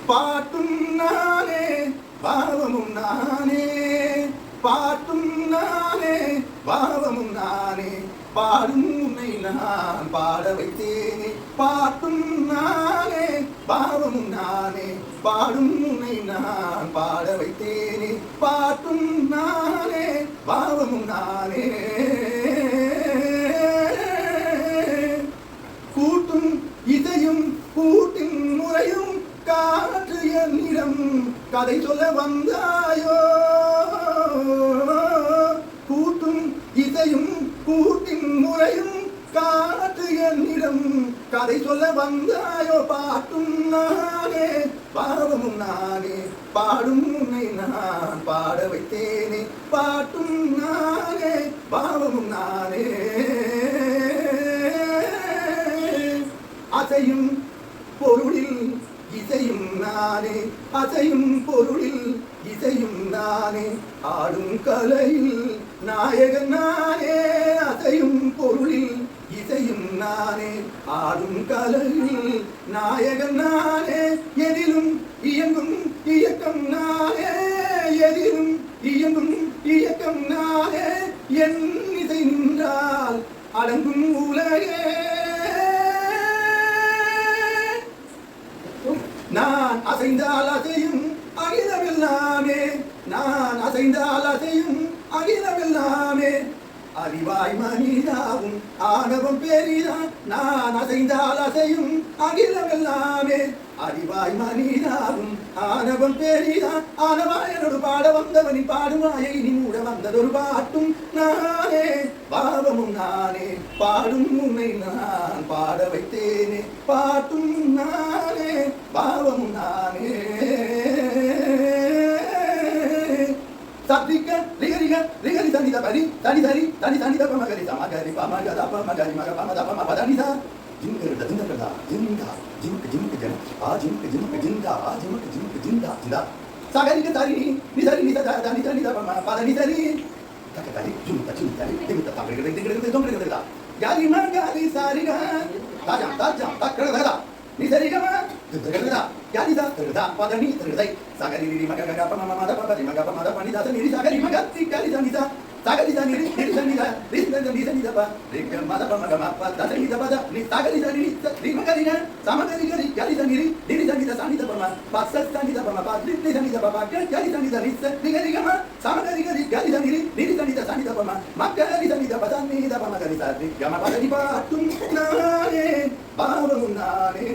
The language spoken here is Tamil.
பாட்டும் நானே பாவமும் நானே பாட்டும் நானே பாவமும் நானே பாடும் உன்னை நான் பாட வைத்தேனே பாட்டும் நானே பாவமும் நானே பாடும் உன்னை நான் பாட வைத்தேனே பாட்டும் நானே பாவமும் நானே கூட்டும் இசையும் கூட்டின் முறையும் காற்று என்னிடம் கதை சொல்ல வந்தாயோ கூட்டும் இசையும் கூட்டின் முறையும் காற்று என்னிடம் கதை சொல்ல வந்தாயோ பாட்டும் நானே பாவமும் நானே பாடும் உன்னை நான் பாட வைத்தேனே பாட்டும் நானே பாவமும் நானே அசையும் பொருளில் இசையும் நானே அசையும் பொருளில் இசையும் நானே ஆடும் கலையில் நாயகன் நானே அசையும் பொருளில் இசையும் நானே ஆடும் கலையில் நாயகன் நானே எதிலும் இயங்கும் இயக்கம் நானே எதிலும் இயங்கும் இயக்கம் நானே என் இசை நின்றால் அடங்கும் உலகே நான் அசைந்தால் அசையும் அகிலமெல்லாமே நான் அசைந்தால் அசையும் அகிலமெல்லாமே அறிவாய் மனிதாவும் ஆணவம் பெரிதான் நான் அசைந்தால் அசையும் அகிலமெல்லாமே அறிவாய் மனிதாவும் ஆணவம் பெரிதான் ஆனவாயனோடு பாட வந்தவனின் பாடுமாயை நீ மூட வந்ததொரு பாட்டும் நானே பாவமும் நானே பாடும் உன்னை நான் பாட வைத்தேனே பாட்டும் நானே பாவமும் நானே சத்ரிக ரிகரிக ரிகரி தனித பரி தனி தரி தனி தனித பமகரி சமகரி பமகத பமகரி மக பமத பமபதனிதா ஜிங்கருட ஜிங்கருடா ஜிங்கா ஜிம்க ஜிம்க ஜன ஆ ஜிம்க ஜிம்க ஜிந்தா ஆ ஜிம்க ஜிம்க ஜிந்தா ஜிந்தா சகரிக தரி நிதரி நித தனி தனித பம பதனி தரி தக தரி ஜும்க ஜிம்க தரி திமித தங்கரிக திங்கரிக தொங்கரிக யாரி மங்கரி சாரிகா தாஜா தாஜா தக்கரதா நிதரிகமா திங்கரிக யாரிதா திங்கரிக பதனி திங்கரிக சகரி மக மக பம மத பபரி மக பமத பனிதா நிரி சகரி மக திக்கரி தனிதா சகரி தனிரி நிரி தனிதா ரிஸ்தந்த நிரி தனிதா ப ரிக மத பம மக மப்ப தனித பத நி சகரி தனிரி ரிமகரின சமகரி கரி கரி தனிரி நிரி தனித சனித பம பச தனித பம பத்ரி தனித பம கரி தனித ரிஸ் ரிகரிகம சமகரி கரி கரி தனிரி நிரி தனித சனித பம மக்கரி தனித பதனித பம கரி சரி கம பதனி பாட்டும் நானே பாவமும் நானே